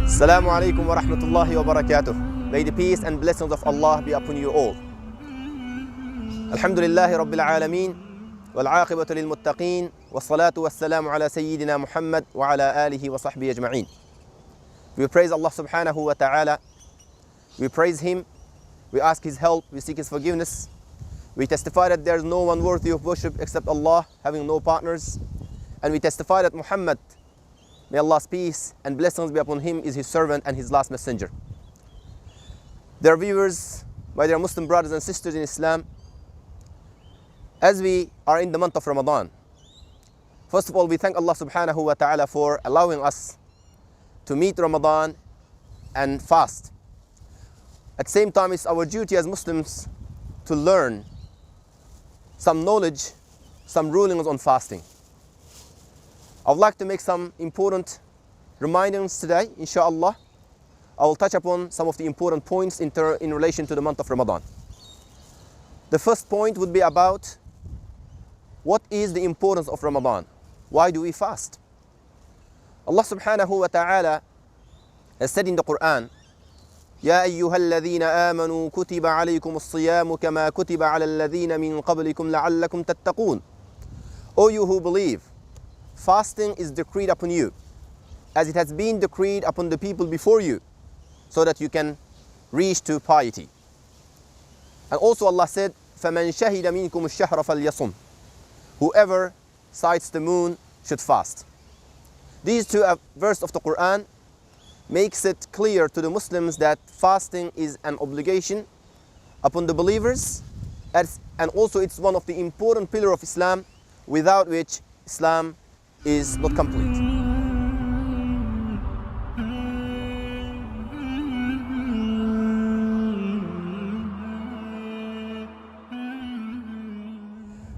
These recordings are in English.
Assalamu alaikum wa rahmatullahi wa barakatuh. May the peace and blessings of Allah be upon you all. Alhamdulillahi Rabbil Alameen, wal aqibatu lil muttaqeen, wa salatu wa salamu ala Sayyidina Muhammad wa ala alihi wa sahbihi ajma'een. We praise Allah subhanahu wa ta'ala. We praise Him. We ask His help. We seek His forgiveness. We testify that there is no one worthy of worship except Allah, having no partners. And we testify that Muhammad, may Allah's peace and blessings be upon him, is His servant and His last messenger. Dear viewers, my dear Muslim brothers and sisters in Islam, as we are in the month of Ramadan, first of all, we thank Allah subhanahu wa ta'ala for allowing us to meet Ramadan and fast. At the same time, it's our duty as Muslims to learn some knowledge, some rulings on fasting. I would like to make some important reminders today, inshallah. I will touch upon some of the important points in relation to the month of Ramadan. The first point would be about what is the importance of Ramadan? Why do we fast? Allah subhanahu wa ta'ala has said in the Quran, يا أيها الذين آمنوا كتب عليكم الصيام كما كتب على الذين من قبلكم لعلكم تتقون. O you who believe, fasting is decreed upon you, as it has been decreed upon the people before you, so that you can reach to piety. And also Allah said, فَمَنْ شَهِدَ مِنْكُمُ الشَّهْرَ فَلْيَصُمْ. Whoever sights the moon should fast. These two verses of the Quran makes it clear to the Muslims that fasting is an obligation upon the believers, and also it's one of the important pillars of Islam, without which Islam is not complete.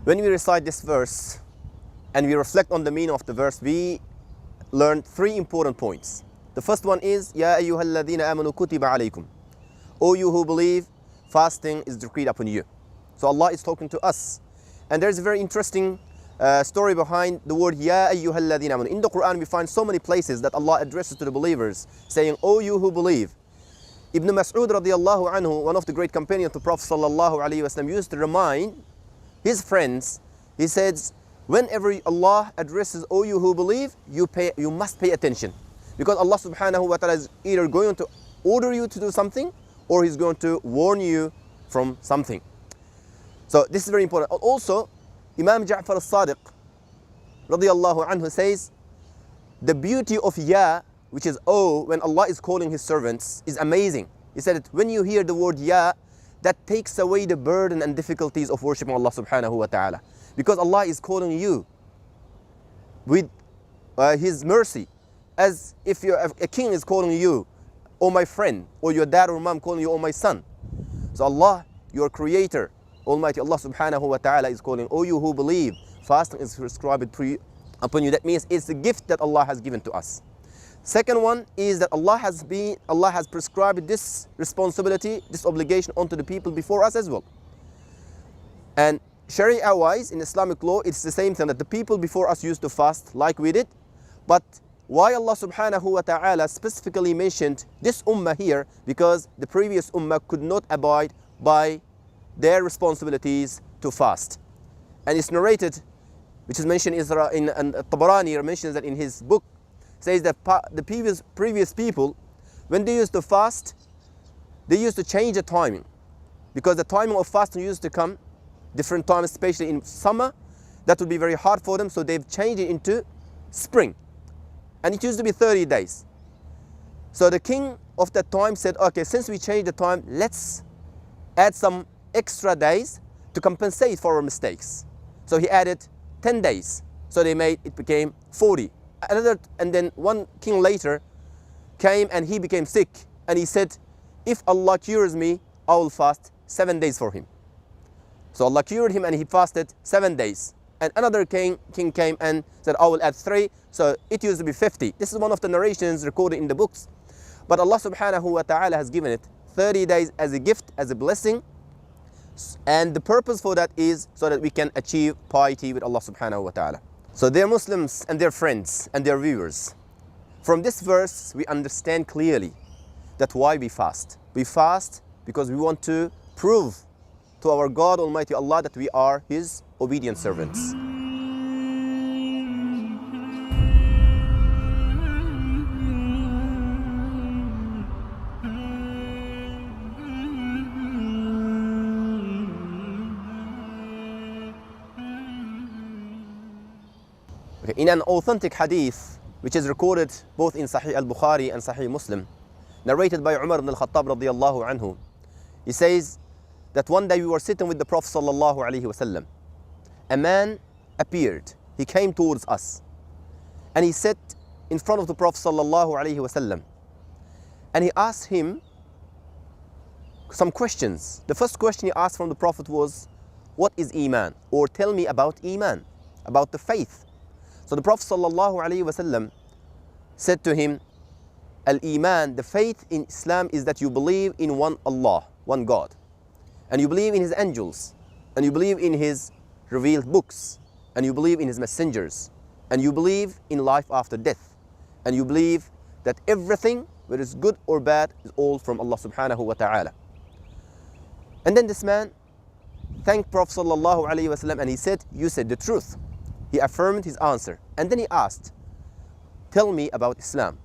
When we recite this verse and we reflect on the meaning of the verse, we learn three important points. The first one is, Ya ayyuhalladhina amanu kutiba alaykum. O you who believe, fasting is decreed upon you. So Allah is talking to us. And there's a very interesting story behind the word Ya ayyuhalladhina amanu. In the Quran we find so many places that Allah addresses to the believers, saying, O you who believe. Ibn Mas'ud radiyallahu anhu, one of the great companions of the Prophet sallallahu alayhi wasallam, used to remind his friends, he says, whenever Allah addresses, O you who believe, you must pay attention. Because Allah subhanahu wa ta'ala is either going to order you to do something, or He's going to warn you from something. So this is very important. Also, Imam Ja'far al-Sadiq radiyallahu anhu says, the beauty of Ya, which is O, when Allah is calling His servants, is amazing. He said that when you hear the word Ya, that takes away the burden and difficulties of worshiping Allah subhanahu wa ta'ala. Because Allah is calling you with His mercy, as if a king is calling you, oh my friend, or your dad or mom calling you, oh my son. So Allah, your creator, Almighty Allah subhanahu wa ta'ala, is calling, oh you who believe, fasting is prescribed upon you. That means it's a gift that Allah has given to us. Second one is that Allah has prescribed this responsibility, this obligation onto the people before us as well. And Sharia wise, in Islamic law, it's the same thing, that the people before us used to fast like we did. But why Allah subhanahu wa ta'ala specifically mentioned this ummah here? Because the previous ummah could not abide by their responsibilities to fast. And it's narrated, which is mentioned in Tabarani mentions that in his book, says that the previous people, when they used to fast, they used to change the timing. Because the timing of fasting used to come different times, especially in summer, that would be very hard for them, so they've changed it into spring. And it used to be 30 days. So the king of that time said, okay, since we changed the time, let's add some extra days to compensate for our mistakes. So he added 10 days. So it became 40. And then one king later came and he became sick. And he said, if Allah cures me, I will fast 7 days for him. So Allah cured him and he fasted 7 days. And another king came and said, I will add 3. So it used to be 50. This is one of the narrations recorded in the books. But Allah subhanahu wa ta'ala has given it 30 days as a gift, as a blessing. And the purpose for that is so that we can achieve piety with Allah subhanahu wa ta'ala. So dear Muslims and their friends and their viewers, From this verse, we understand clearly that why we fast. We fast because we want to prove to our God Almighty Allah that we are His obedient servants. In an authentic hadith, which is recorded both in Sahih al-Bukhari and Sahih Muslim, narrated by Umar ibn al-Khattab radiyallahu anhu, he says that one day we were sitting with the Prophet sallallahu alaihi wasallam. A man appeared. He came towards us, and he sat in front of the Prophet sallallahu alaihi wasallam, and he asked him some questions. The first question he asked from the Prophet was, "What is Iman?" or "Tell me about Iman," about the faith. So the Prophet sallallahu alaihi wasallam said to him, "Al-Iman, the faith in Islam, is that you believe in one Allah, one God, and you believe in His angels, and you believe in His revealed books, and you believe in His messengers, and you believe in life after death, and you believe that everything, whether it's good or bad, is all from Allah subhanahu wa ta'ala." And then this man thanked Prophet sallallahu alaihi wasallam, and he said, "You said the truth." He affirmed his answer, and then he asked, "Tell me about Islam."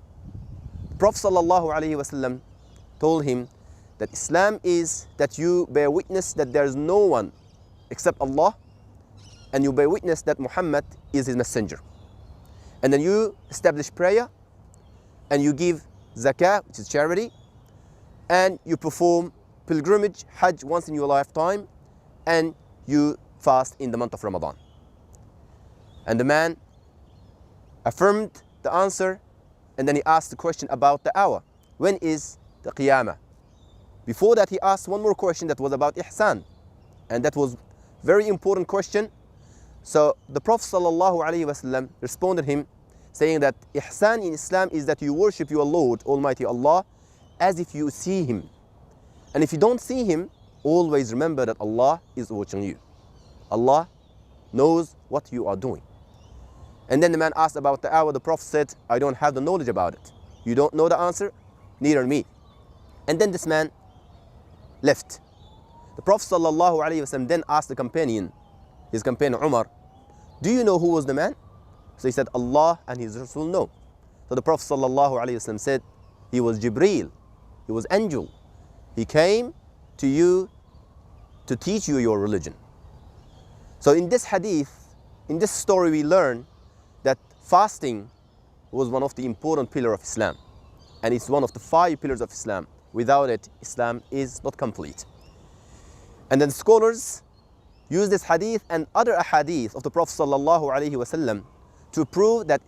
The Prophet sallallahu alaihi wasallam told him that Islam is that you bear witness that there is no one except Allah, and you bear witness that Muhammad is His messenger. And then you establish prayer, and you give zakah, which is charity, and you perform pilgrimage, hajj, once in your lifetime, and you fast in the month of Ramadan. And the man affirmed the answer, and then he asked the question about the hour. When is the Qiyamah? Before that, he asked one more question that was about ihsan, and that was very important question. So the Prophet ﷺ responded him, saying that ihsan in Islam is that you worship your Lord Almighty Allah as if you see Him. And if you don't see Him, always remember that Allah is watching you. Allah knows what you are doing. And then the man asked about the hour. The Prophet said, "I don't have the knowledge about it. You don't know the answer, neither me." And then this man left. The Prophet ﷺ then asked his companion Umar, "Do you know who was the man?" So he said, "Allah and His Rasul know." So the Prophet ﷺ said, "He was Jibreel. He was angel. He came to you to teach you your religion." So in this hadith, in this story, we learn that fasting was one of the important pillars of Islam, and it's one of the 5 pillars of Islam. Without it, Islam is not complete. And then scholars use this hadith and other ahadith of the Prophet ﷺ to prove that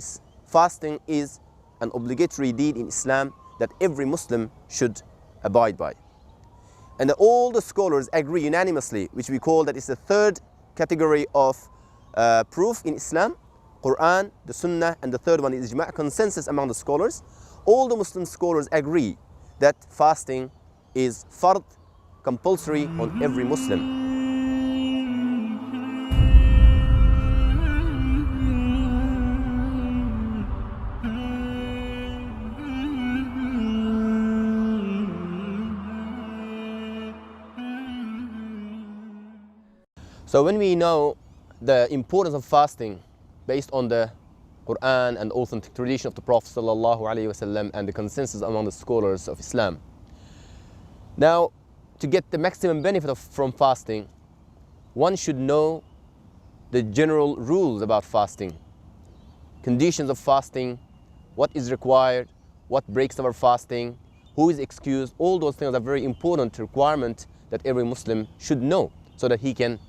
fasting is an obligatory deed in Islam that every Muslim should abide by. And all the scholars agree unanimously, which we call that is the third category of proof in Islam: Quran, the Sunnah, and the third one is ijma', consensus among the scholars. All the Muslim scholars agree that fasting is fard, compulsory on every Muslim. So when we know the importance of fasting based on the Quran and authentic tradition of the Prophet ﷺ and the consensus among the scholars of Islam, now to get the maximum benefit from fasting, one should know the general rules about fasting, conditions of fasting, what is required, what breaks our fasting, who is excused. All those things are very important requirement that every Muslim should know so that he can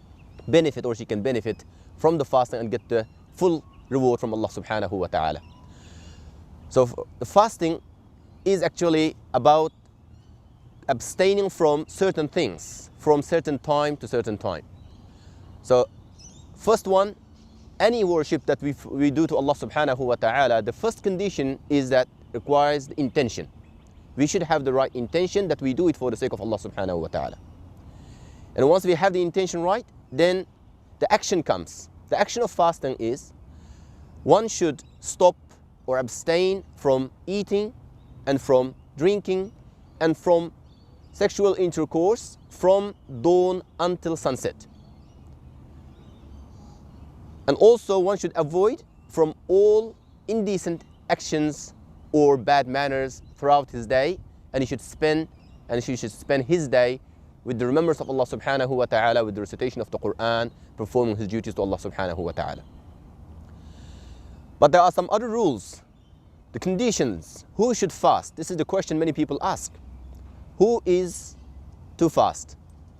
benefit or she can benefit from the fasting and get the full reward from Allah subhanahu wa ta'ala. So the fasting is actually about abstaining from certain things from certain time to certain time. So first one, any worship that we do to Allah subhanahu wa ta'ala, the first condition is that requires the intention. We should have the right intention that we do it for the sake of Allah subhanahu wa ta'ala. And once we have the intention right, then the action comes. The action of fasting is one should stop or abstain from eating and from drinking and from sexual intercourse from dawn until sunset. And also one should avoid from all indecent actions or bad manners throughout his day, and he should spend his day with the remembrance of Allah subhanahu wa ta'ala, with the recitation of the Quran, performing his duties to Allah subhanahu wa ta'ala. But there are some other rules, the conditions. Who should fast? This is the question many people ask. Who is to fast?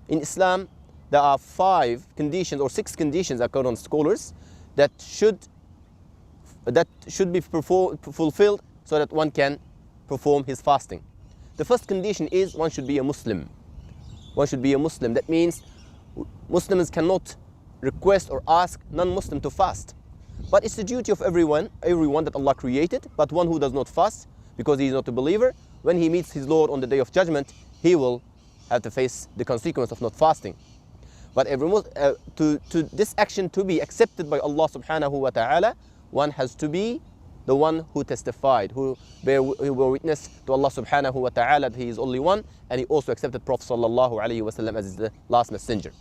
In Islam, there are 5 conditions or 6 conditions, according to scholars, that should be fulfilled so that one can perform his fasting. The first condition is one should be a Muslim. One should be a Muslim. That means Muslims cannot request or ask non-Muslim to fast. But it's the duty of everyone that Allah created. But one who does not fast because he is not a believer, when he meets his Lord on the day of judgment, he will have to face the consequence of not fasting. But this action to be accepted by Allah subhanahu wa ta'ala, one has to be the one who testified, who bear witness to Allah subhanahu wa ta'ala that he is only one, and he also accepted Prophet sallallahu alayhi wa sallam as the last messenger.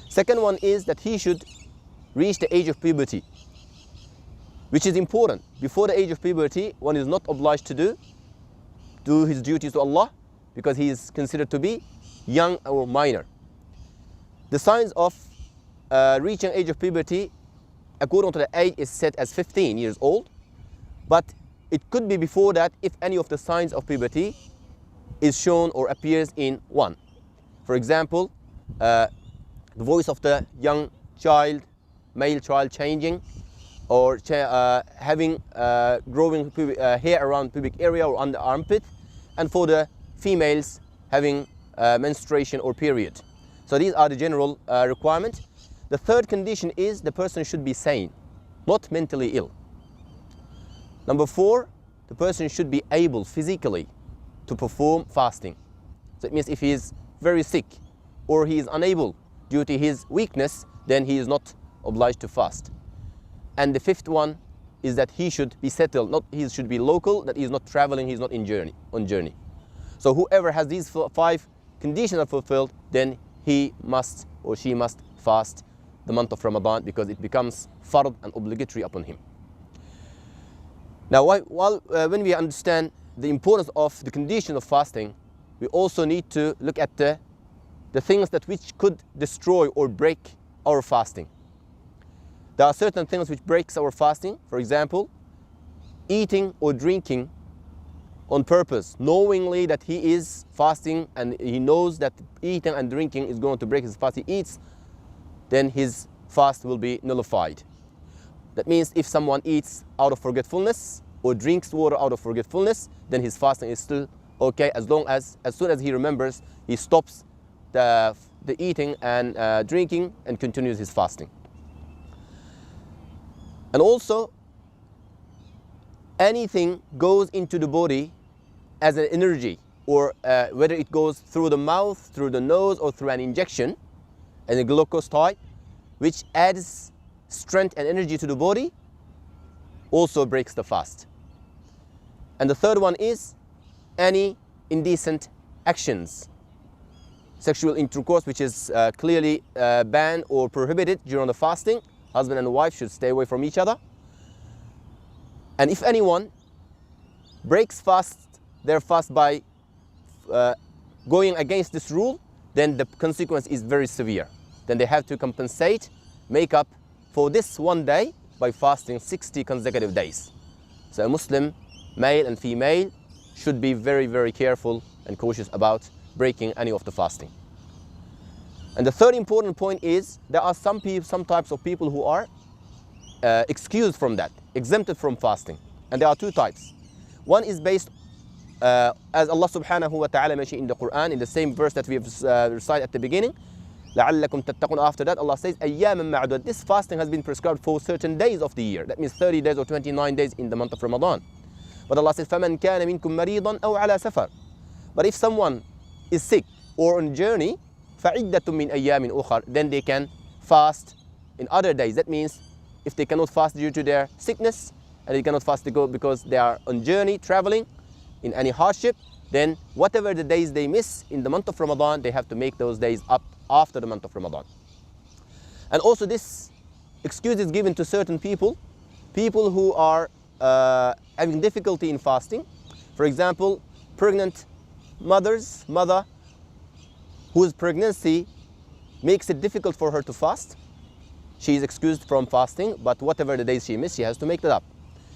Second one is that he should reach the age of puberty, which is important. Before the age of puberty, one is not obliged to do his duties to Allah because he is considered to be young or minor. The signs of reaching age of puberty, according to the age, is set as 15 years old, but it could be before that if any of the signs of puberty is shown or appears in one. For example, the voice of the young child, male child changing, or having growing hair around pubic area or under armpit, and for the females having menstruation or period. So these are the general requirements. The third condition is the person should be sane, not mentally ill. Number 4, the person should be able physically to perform fasting. So it means if he is very sick or he is unable due to his weakness, then he is not obliged to fast. And the 5th one is that he should be settled, he should be local, that he is not traveling, he is not on journey. So whoever has these 5 conditions are fulfilled, then he must or she must fast the month of Ramadan because it becomes fard and obligatory upon him. Now, when we understand the importance of the condition of fasting, we also need to look at the things which could destroy or break our fasting. There are certain things which breaks our fasting. For example, eating or drinking on purpose, knowingly that he is fasting and he knows that eating and drinking is going to break his fast. He eats, then his fast will be nullified. That means if someone eats out of forgetfulness or drinks water out of forgetfulness, then his fasting is still okay as soon as he remembers, he stops the eating and drinking and continues his fasting. And also, anything goes into the body as an energy, or whether it goes through the mouth, through the nose, or through an injection, and a glucose type, which adds strength and energy to the body, also breaks the fast. And the third one is any indecent actions. Sexual intercourse, which is clearly banned or prohibited during the fasting. Husband and wife should stay away from each other. And if anyone breaks their fast by going against this rule, then the consequence is very severe. Then they have to compensate, make up for this one day by fasting 60 consecutive days. So a Muslim, male and female, should be very, very careful and cautious about breaking any of the fasting. And the third important point is there are some types of people who are excused from that, exempted from fasting. And there are 2 types. One is based, as Allah subhanahu wa ta'ala mentioned in the Quran, in the same verse that we have recited at the beginning, لَعَلَّكُمْ تَتَّقُونَ. After that, Allah says, أَيَّامًا مَعْدُودَةً. This fasting has been prescribed for certain days of the year. That means 30 days or 29 days in the month of Ramadan. But Allah says, فَمَنْ كَانَ مِنْكُمْ مَرِيضًا أَوْ عَلَى سَفَرٍ. But if someone is sick or on journey, فَعِدَّةٌ مِّنْ أَيَّامٍ أُخَرٍ. Then they can fast in other days. That means if they cannot fast due to their sickness, and they cannot fast because they are on journey, traveling, in any hardship, then whatever the days they miss in the month of Ramadan, they have to make those days up after the month of Ramadan. And also this excuse is given to certain people who are having difficulty in fasting. For example, pregnant mother whose pregnancy makes it difficult for her to fast. She is excused from fasting, but whatever the days she missed, she has to make that up.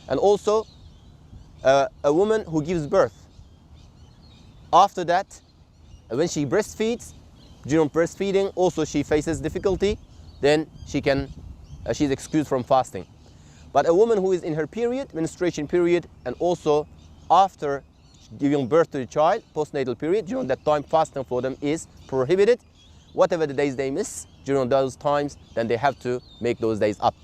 And also a woman who gives birth. After that, when she breastfeeds, during breastfeeding, also she faces difficulty, then she's excused from fasting. But a woman who is in her period, menstruation period, and also after giving birth to the child, postnatal period, during that time fasting for them is prohibited. Whatever the days they miss during those times, then they have to make those days up.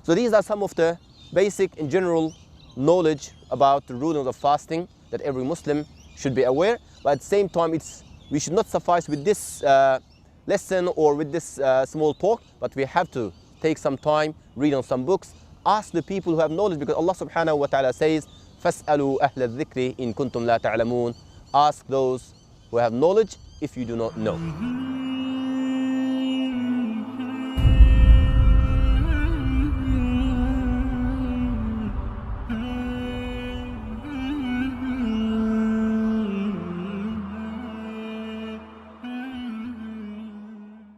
So these are some of the basic and general knowledge about the rulings of fasting that every Muslim should be aware. But at the same time, we should not suffice with this lesson or with this small talk, but we have to take some time, read on some books, ask the people who have knowledge, because Allah subhanahu wa ta'ala says, فَاسْأَلُوا أَهْلَ الذِّكْرِ إِن كُنْتُمْ لَا تَعْلَمُونَ. Ask those who have knowledge if you do not know.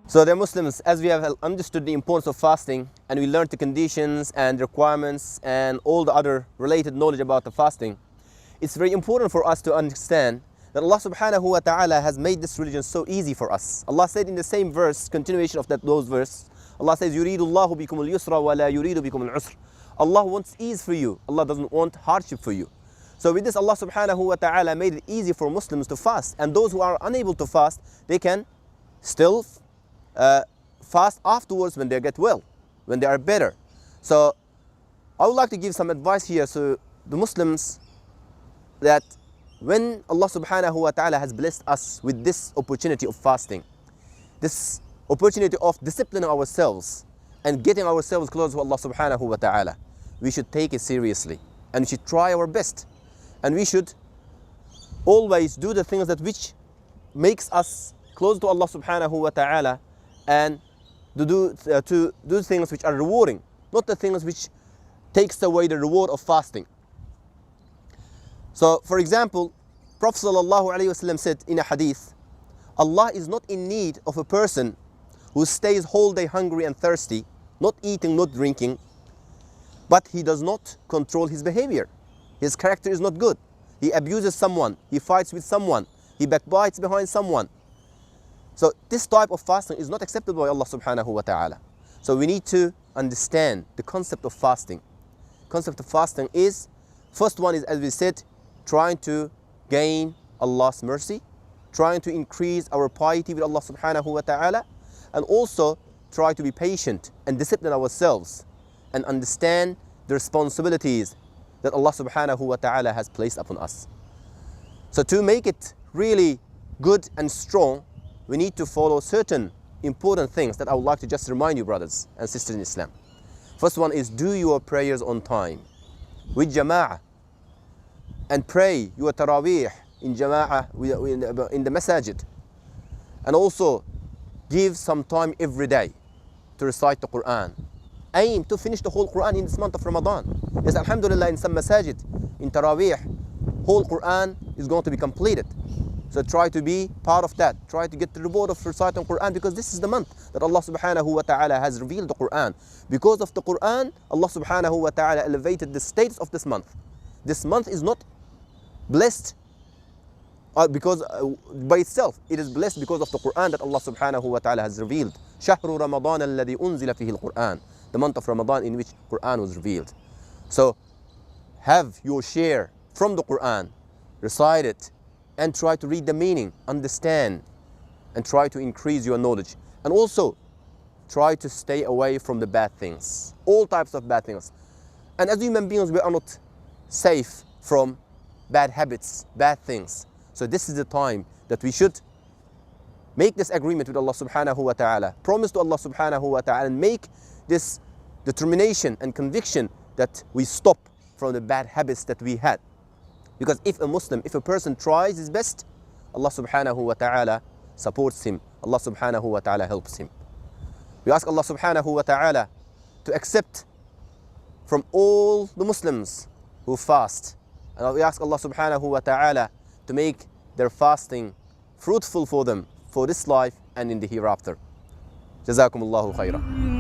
So dear Muslims, as we have understood the importance of fasting and we learned the conditions and requirements and all the other related knowledge about the fasting, it's very important for us to understand that Allah subhanahu wa ta'ala has made this religion so easy for us. Allah said in the same verse, continuation of those verses, Allah says, يُرِيدُ اللَّهُ بِكُمُ الْيُسْرَ وَلَا يُرِيدُ بِكُمُ الْعُسْرَ. Allah wants ease for you. Allah doesn't want hardship for you. So with this, Allah subhanahu wa ta'ala made it easy for Muslims to fast. And those who are unable to fast, they can still fast afterwards when they get well, when they are better. So I would like to give some advice here to the Muslims that when Allah subhanahu wa ta'ala has blessed us with this opportunity of fasting, this opportunity of disciplining ourselves and getting ourselves close to Allah subhanahu wa ta'ala, we should take it seriously and we should try our best, and we should always do the things that which makes us close to Allah subhanahu wa ta'ala, and to do things which are rewarding, not the things which takes away the reward of fasting. So for example, Prophet sallallahu alaihi wasallam said in a hadith, Allah is not in need of a person who stays whole day hungry and thirsty, not eating, not drinking, but he does not control his behavior. His character is not good. He abuses someone, he fights with someone, he backbites behind someone. So this type of fasting is not acceptable by Allah subhanahu wa ta'ala. So we need to understand the concept of fasting. Concept of fasting is, first one is, as we said, trying to gain Allah's mercy, trying to increase our piety with Allah subhanahu wa ta'ala, and also try to be patient and discipline ourselves and understand the responsibilities that Allah subhanahu wa ta'ala has placed upon us. So to make it really good and strong, we need to follow certain important things that I would like to just remind you, brothers and sisters in Islam. First one is, do your prayers on time with jama'ah, and pray your taraweeh in jama'ah in the masajid, and also give some time every day to recite the Quran. Aim to finish the whole Quran in this month of Ramadan. Yes, alhamdulillah, in some masajid, in taraweeh, whole Quran is going to be completed. So try to be part of that. Try to get the reward of reciting Quran, because this is the month that Allah subhanahu wa ta'ala has revealed the Quran. Because of the Quran, Allah subhanahu wa ta'ala elevated the status of this month. This month is not blessed because by itself. It is blessed because of the Quran that Allah subhanahu wa ta'ala has revealed. شهر رمضان الذي أنزل فيه القرآن. The month of Ramadan in which Quran was revealed. So have your share from the Quran, recite it, and try to read the meaning, understand, and try to increase your knowledge. And also, try to stay away from the bad things, all types of bad things. And as human beings, we are not safe from bad habits, bad things. So this is the time that we should make this agreement with Allah subhanahu wa ta'ala, promise to Allah subhanahu wa ta'ala, and make this determination and conviction that we stop from the bad habits that we had. Because if a Muslim, if a person tries his best, Allah subhanahu wa ta'ala supports him. Allah subhanahu wa ta'ala helps him. We ask Allah subhanahu wa ta'ala to accept from all the Muslims who fast. And we ask Allah subhanahu wa ta'ala to make their fasting fruitful for them for this life and in the hereafter. Jazakumullahu khairan.